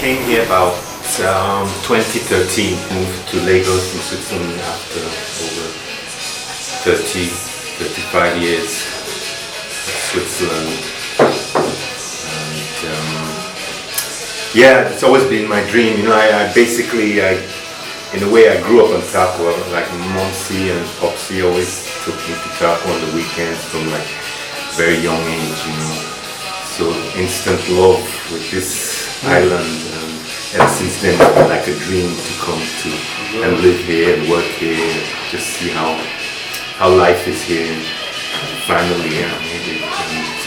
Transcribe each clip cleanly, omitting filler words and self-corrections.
came here about 2013. Moved to Lagos in Switzerland after over 35 years in Switzerland. And yeah, it's always been my dream. You know, in a way I grew up on Takwa. Like Momsi and Popsi always took me to Takwa on the weekends from like very young age, you know. So instant love with this island, and ever since then it's been like a dream to come to and live here and work here, just see how life is here. Finally, yeah, made it.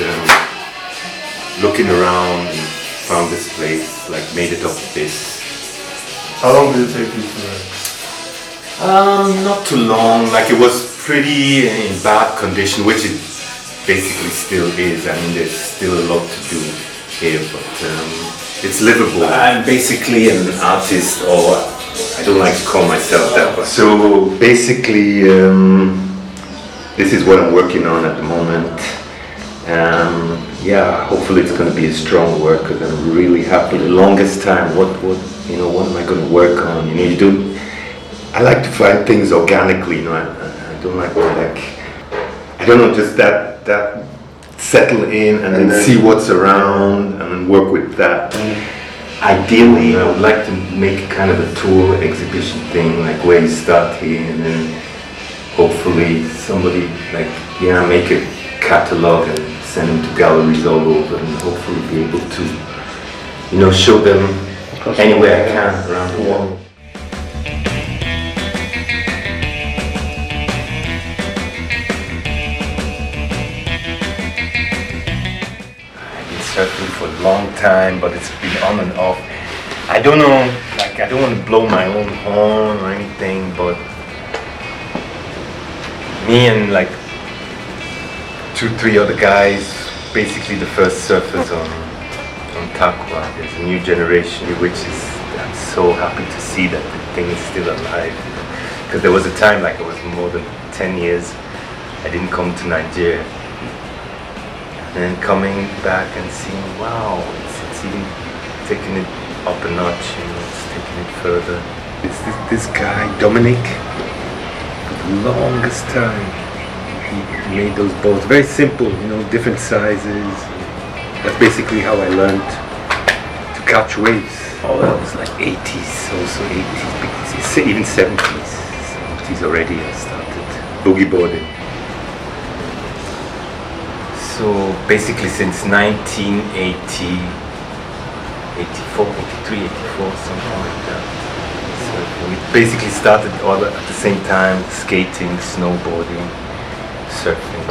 And looking around and found this place, like made it up this. How long did it take you to learn? Not too long. Like it was pretty in bad condition, which it basically still is. I mean, there's still a lot to do here, but it's livable. I'm basically an artist, or I don't like to call myself that. But so basically, this is what I'm working on at the moment. Yeah, hopefully it's going to be a strong work, because I'm really happy. The longest time, what am I going to work on? You know, I like to find things organically. You know, I don't like to I don't know, just that settle in and then see what's around and then work with that. Ideally, I would like to make kind of a tour exhibition thing, like where you start here and then hopefully somebody make a catalog and send them to galleries all over, and hopefully be able to, you know, show them anywhere I can around the world. I've been surfing for a long time, but it's been on and off. I don't know, I don't want to blow my own horn or anything, but me and 2-3 other guys, basically the first surfers on Takwa. There's a new generation, which I'm so happy to see that the thing is still alive. Because there was a time, it was more than 10 years, I didn't come to Nigeria. And then coming back and seeing, wow, it's even taking it up a notch, you know, it's taking it further. It's this guy, Dominic, for the longest time. He made those boats very simple, you know, different sizes. That's basically how I learned to catch waves. Oh, that was like 80s, also 80s, even 70s already. I started boogie boarding. So basically since 1980, 84, 83, 84, something like that. So we basically started all at the same time, skating, snowboarding, surfing.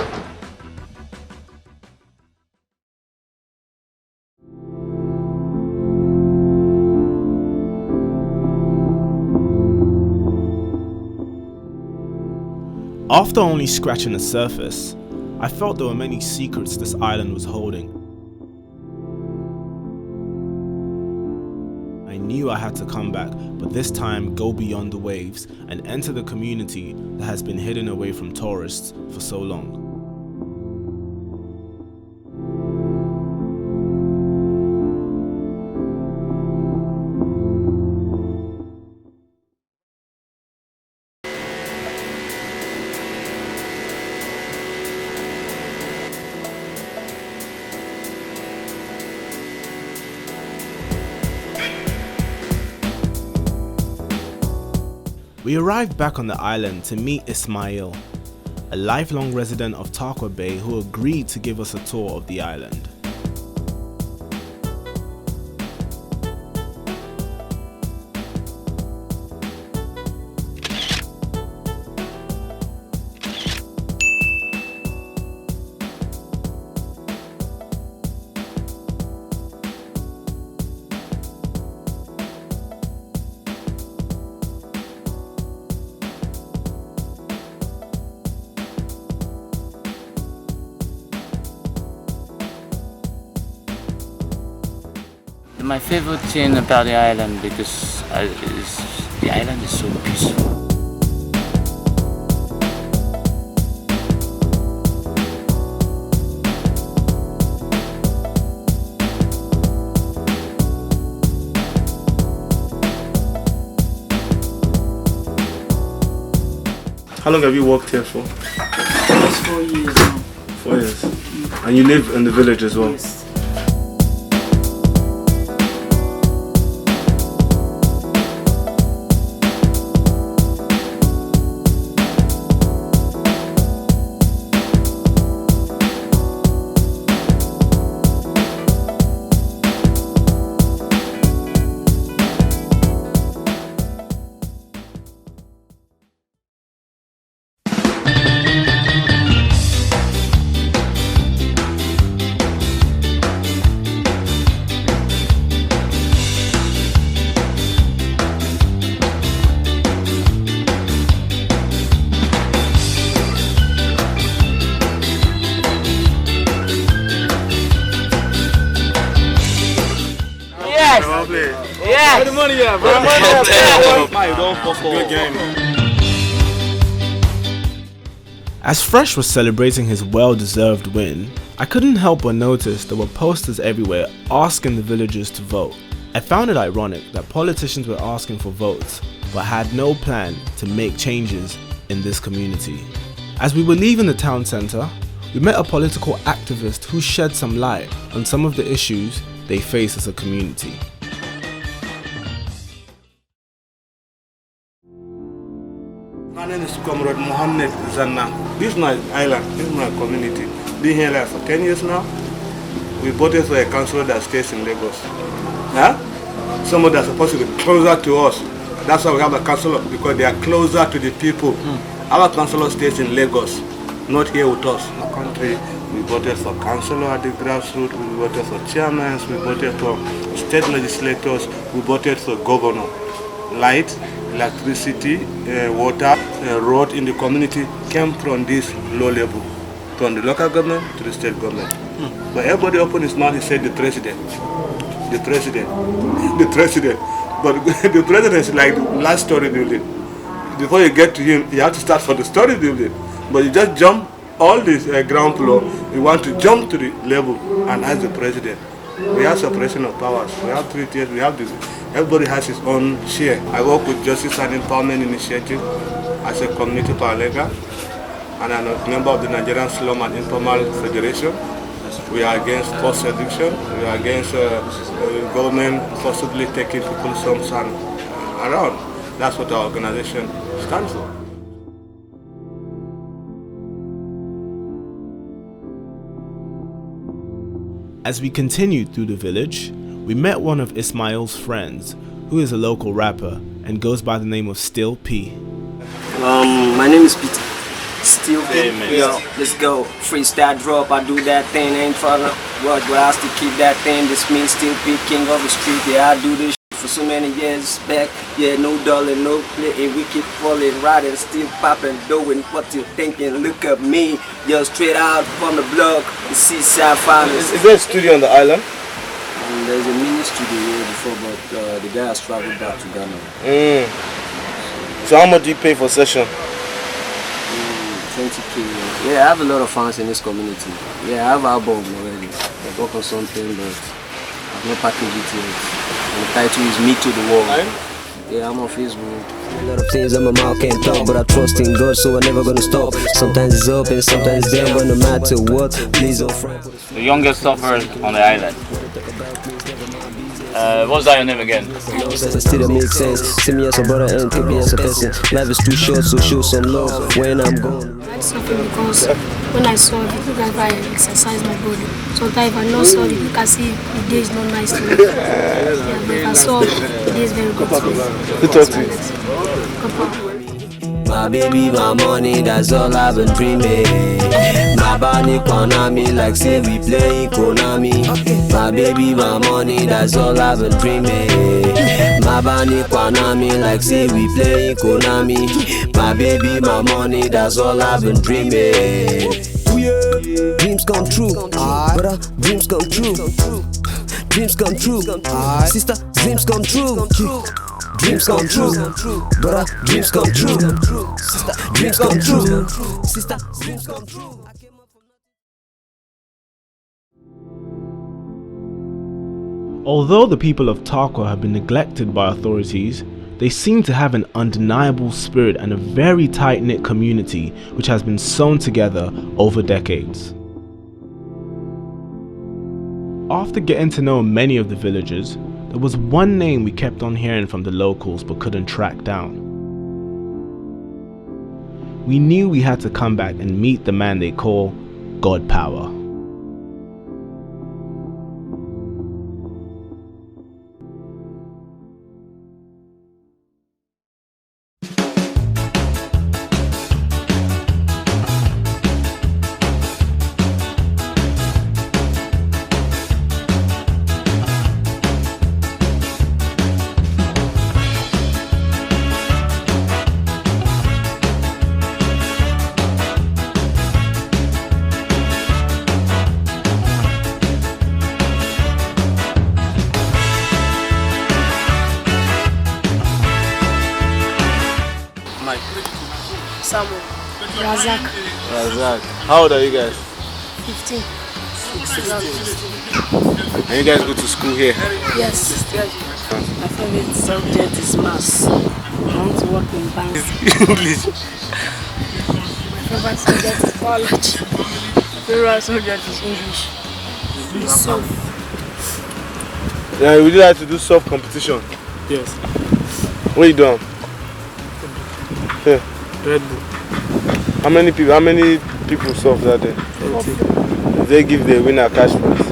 After only scratching the surface, I felt there were many secrets this island was holding. I knew I had to come back, but this time go beyond the waves and enter the community that has been hidden away from tourists for so long. We arrived back on the island to meet Ismail, a lifelong resident of Tarkwa Bay who agreed to give us a tour of the island. My favorite thing about the island, because the island is so peaceful. How long have you worked here for? Almost 4 years now. 4 years. And you live in the village as well? Yes. Yeah. Where the money at, bro? Good game. As Fresh was celebrating his well-deserved win, I couldn't help but notice there were posters everywhere asking the villagers to vote. I found it ironic that politicians were asking for votes, but had no plan to make changes in this community. As we were leaving the town centre, we met a political activist who shed some light on some of the issues they face as a community. My name is Comrade Mohammed Zanna. This is my island, this is my community. Been here like for 10 years now. We voted for a council that stays in Lagos. Huh? Someone that's supposed to be closer to us. That's why we have a councillor, because they are closer to the people. Our councillor stays in Lagos, not here with us. In the country, we voted for councillor at the grassroots, we voted for chairmen, we voted for state legislators, we voted for governor. Light, electricity, water, road in the community came from this low level, from the local government to the state government. But everybody opened his mouth and said the president, the president, the president. But the president is like the last story building. Before you get to him, you have to start from the story building. But you just jump all this ground floor. You want to jump to the level and ask the president. We have separation of powers. We have 3 tiers. We have this. Everybody has his own share. I work with Justice and Empowerment Initiative as a community paralegal, and I'm a member of the Nigerian Slum and Informal Federation. We are against forced eviction. We are against government forcibly taking people's homes and around. That's what our organization stands for. As we continued through the village, we met one of Ismail's friends, who is a local rapper and goes by the name of Still P. My name is Peter. Still P. Yo, let's go. Freestyle drop, I do that thing, ain't tryna rush, but I still keep that thing. This means Still P, king of the street. Yeah, I do this for so many years back. Yeah, no dollar, no playing. We keep falling, riding, still popping, doing what you thinking. Look at me, yo, straight out from the block, the seaside finest. Is there a studio on the island? There's a mini studio here before, but the guy has traveled back to Ghana. So how much do you pay for session? 20K. Yeah, I have a lot of fans in this community. Yeah, I have an album already. I work on something, but I've not packaged it yet. And the title is Me to the World. Yeah, I'm on Facebook. A lot of things on my mouth can't talk, but I trust in God, so I'm never gonna stop. Sometimes it's up and sometimes it's down, but no matter what, please don't fret. The youngest sufferer on the island. What's that your name again? Still makes sense. See me as a brother and take me as a person. Life is too short, so show some love when I'm gone. I had something because when I saw the people that I exercise my body. Sometimes if I not saw the people, I see the day is not nice to me. Yeah, but if I saw the day is very good to me. Who talked to you? My baby, my money, that's all I've been dreaming. My body Konami, like say we playing Konami. My baby, my money, that's all I've been dreaming. My body Konami, like say we playing Konami. My baby, my money, that's all I've been dreaming. Dreams come true, brother, dreams come true. Dreams come true, sister, dreams come true. Dreams come true, brother, dreams come true. Sister, dreams come true. Sister, dreams come true. Although the people of Tarkwa have been neglected by authorities, They seem to have an undeniable spirit and a very tight-knit community which has been sewn together over decades. After getting to know many of the villagers, there was one name we kept on hearing from the locals but couldn't track down. We knew we had to come back and meet the man they call God Power. Rasaq. How old are you guys? 15. 16. And you guys go to school here? Yes. My favorite subject is maths. I want to work in bank. English. My favorite subject is biology. My favorite subject is English. Yeah, would you like to do soft competition? Yes. What are you doing? Here. Red Bull. How many people solved that day? They give the winner cash prize.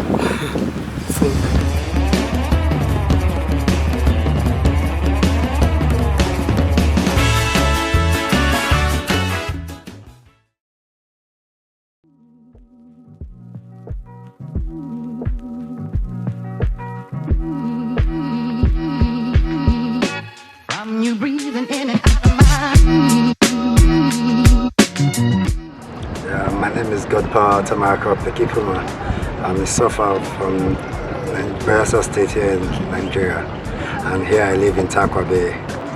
You breathing in and out of my. My name is God Power Tamarako Pekipuma. I'm a surfer from Rasaq State here in Nigeria, and here I live in Takwa Bay.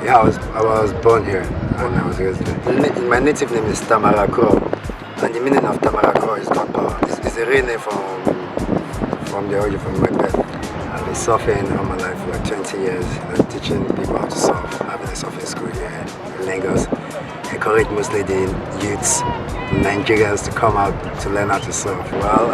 Yeah, I was born here, and I was raised here. My native name is Tamarako, and the meaning of Tamarako is God Power. It's a real name from the origin from my birth. I've been surfing all my life for like 20 years, teaching people how to surf, having a surfing school here in Lagos. Encourage mostly the youths, Nigerians to come out to learn how to surf. Well,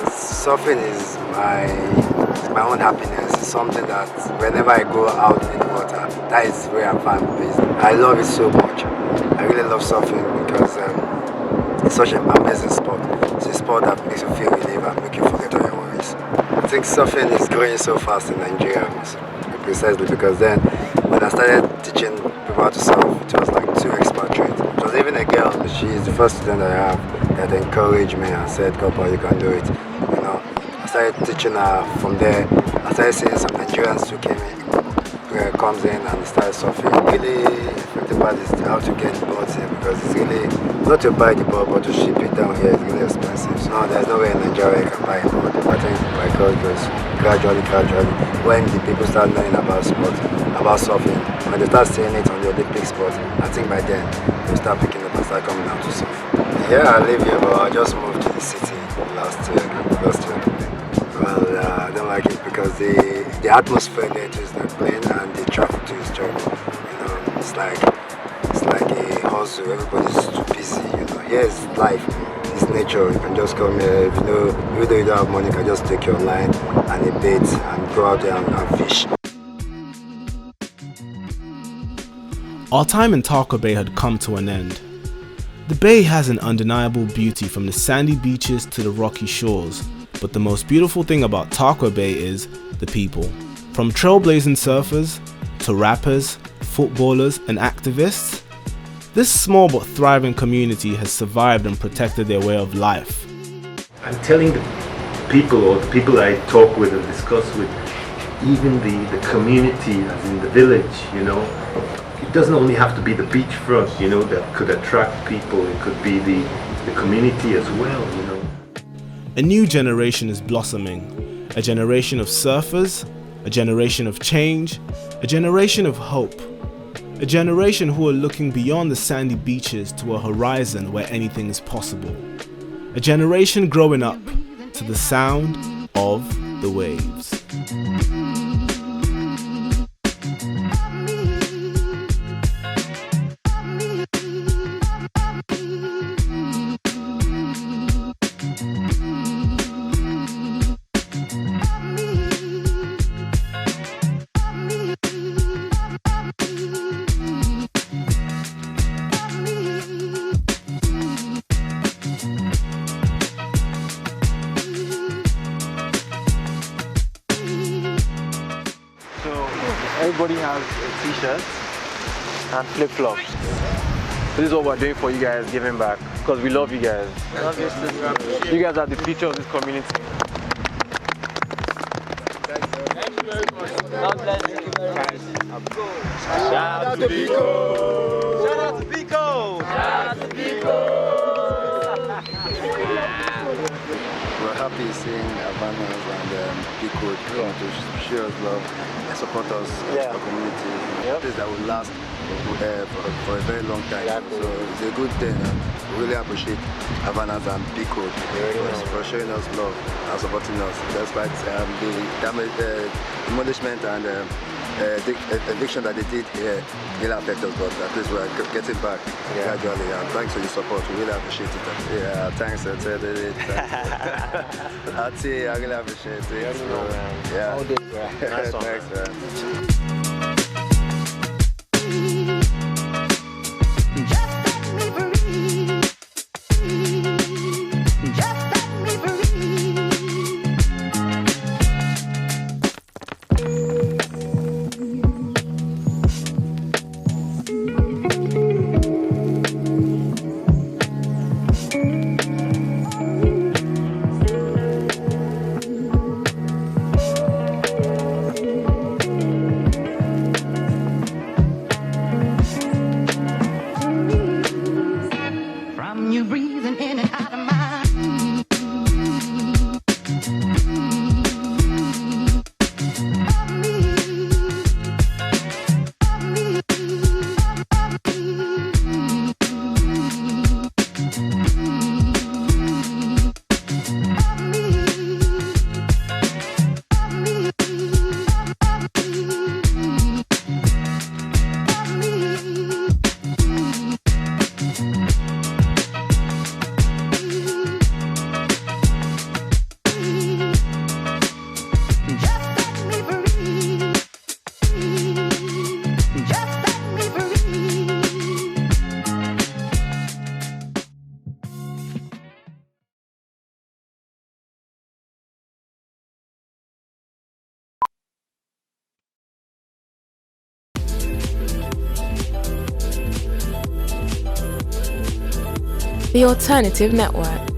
surfing is my own happiness. It's something that whenever I go out in the water, that is where I find peace. I love it so much. I really love surfing because it's such an amazing sport. It's a sport that makes you feel relieved and make you forget all your worries. I think surfing is growing so fast in Nigeria, precisely because then when I started teaching people how to surf, it was like 2 expatriates. It was even a girl. She is the first student I have that encouraged me and said, "Papa, you can do it." You know, I started teaching her from there. I started seeing some Nigerians who comes in and started surfing. Really, the part is how to get boards here because it's really not to buy the board but to ship it down here is really expensive. So no, there's no way in Nigeria you can buy a board. I think my God goes gradually. When the people start learning about sport, about surfing, when they start seeing it on the Olympic sport, I think by then they'll start picking up and start coming down to surf. Yeah, I live here, but I just moved to the city last year. Well, I don't like it because the atmosphere there is not plain and the traffic too is terrible. You know, it's like a hustle. Everybody's too busy. You know, here is life. It's nature. You can just come here. Even though you don't have money, you can just take your line and a bait and go out there and fish. Our time in Tarkwa Bay had come to an end. The bay has an undeniable beauty from the sandy beaches to the rocky shores, but the most beautiful thing about Takwa Bay is the people. From trailblazing surfers to rappers, footballers and activists, this small but thriving community has survived and protected their way of life. I'm telling the people or the people I talk with and discuss with, even the community as in the village, you know, it doesn't only have to be the beachfront, you know, that could attract people. It could be the community as well, you know. A new generation is blossoming, a generation of surfers, a generation of change, a generation of hope, a generation who are looking beyond the sandy beaches to a horizon where anything is possible, a generation growing up to the sound of the waves. everybody has a t-shirt and flip-flops. This is what we're doing for you guys, giving back, because we love you guys. You guys are the future of this community. Thank you very much. God bless you very much. Shout out to bCODE! Shout out to bCODE! Shout out to bCODE! We're happy seeing Havaianas and bCODE come to show us love and support us as a community. This that will last for a very long time. So it's a good thing, and we really appreciate Havaianas and bCODE for showing us love and supporting us. Despite the demolishment and eviction that they did here, really affect us, but at least we're getting back gradually, and thanks for your support. We really appreciate it. Yeah, thanks. I really appreciate it. Yeah. All day, nice one, thanks, man. The Alternative Network.